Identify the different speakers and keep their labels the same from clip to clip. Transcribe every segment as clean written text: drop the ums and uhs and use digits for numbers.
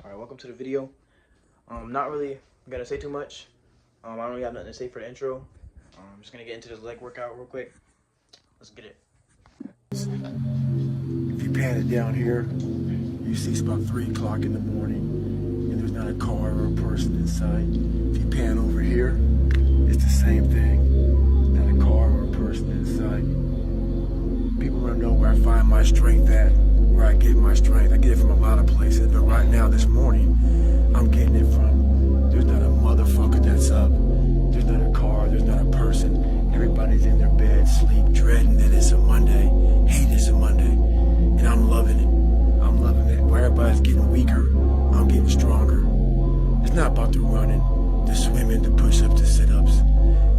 Speaker 1: Alright, welcome to the video. Not really gonna say too much. I don't really have nothing to say for the intro. I'm just gonna get into this leg workout real quick. Let's get it.
Speaker 2: If you pan it down here, you see it's about 3 o'clock in the morning and there's not a car or a person in sight. If you pan over here, it's the same thing. Not a car or a person in sight. People want to know where I find my strength at, where I get my strength. I get it from a lot of places, but right now, this morning, I'm getting it from, there's not a motherfucker that's up. There's not a car, there's not a person. Everybody's in their bed, sleep, dreading that it's a Monday, hate it's a Monday, and I'm loving it. I'm loving it. Where everybody's getting weaker, I'm getting stronger. It's not about the running, the swimming, the push-ups, the sit-ups.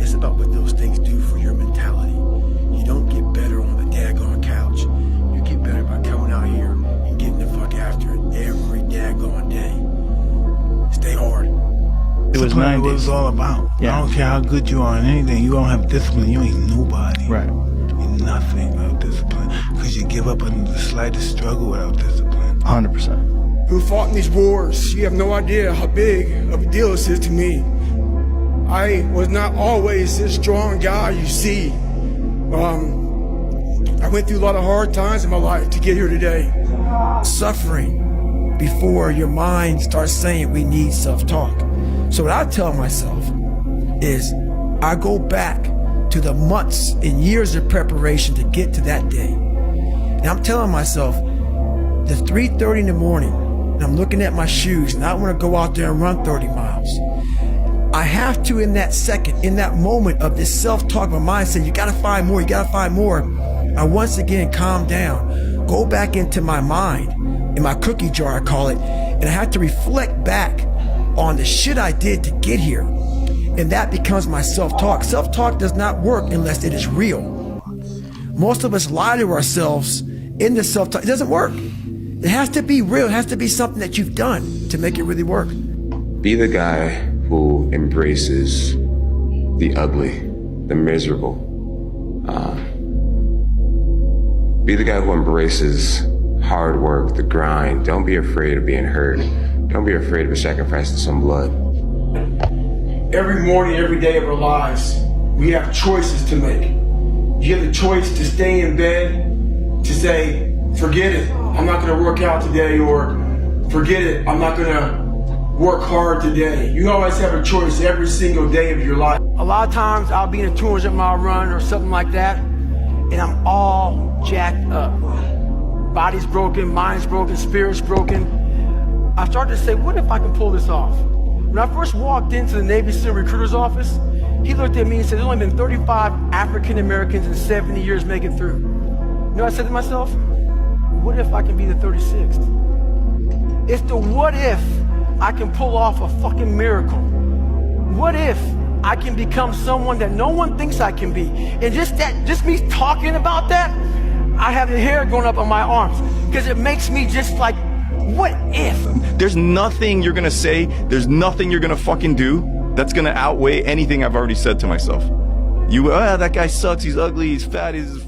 Speaker 2: It's about what those things do for your mentality. You don't get better on the daggone couch. You get better by coming out here and getting the fuck after it every daggone day. Stay hard.
Speaker 3: It was 90s. What it's all about.
Speaker 4: Yeah.
Speaker 3: I don't care how good you are in anything. You don't have discipline. You ain't nobody.
Speaker 4: Right.
Speaker 3: You're nothing without discipline. Because you give up under the slightest struggle without discipline.
Speaker 4: 100%.
Speaker 2: Who fought in these wars? You have no idea how big of a deal this is to me. I was not always this strong guy you see. I went through a lot of hard times in my life to get here today. Suffering before your mind starts saying we need self-talk. So what I tell myself is I go back to the months and years of preparation to get to that day. And I'm telling myself, the 3:30 in the morning, and I'm looking at my shoes, and I want to go out there and run 30 miles. I have to, in that second, in that moment of this self-talk, my mind saying, you gotta find more, you gotta find more. I once again calm down, go back into my mind, in my cookie jar I call it, and I have to reflect back on the shit I did to get here. And that becomes my self-talk. Self-talk does not work unless it is real. Most of us lie to ourselves in the self-talk. It doesn't work. It has to be real. It has to be something that you've done to make it really work.
Speaker 5: Be the guy who embraces the ugly, the miserable. Be the guy who embraces hard work, the grind. Don't be afraid of being hurt. Don't be afraid of sacrificing some blood.
Speaker 2: Every morning, every day of our lives, we have choices to make. You have the choice to stay in bed, to say, forget it, I'm not gonna work out today, or forget it, I'm not gonna work hard today. You always have a choice every single day of your life. A lot of times I'll be in a 200 mile run or something like that, and I'm all jacked up. Body's broken, mind's broken, spirit's broken. I started to say, what if I can pull this off? When I first walked into the Navy SEAL recruiter's office, he looked at me and said, there's only been 35 African Americans in 70 years make it through. You know what I said to myself? What if I can be the 36th? It's the what if I can pull off a fucking miracle. What if I can become someone that no one thinks I can be? And just me talking about that, I have the hair going up on my arms because it makes me just like, what if?
Speaker 4: There's nothing you're gonna say, there's nothing you're gonna fucking do that's gonna outweigh anything I've already said to myself. That guy sucks, he's ugly, he's fat, he's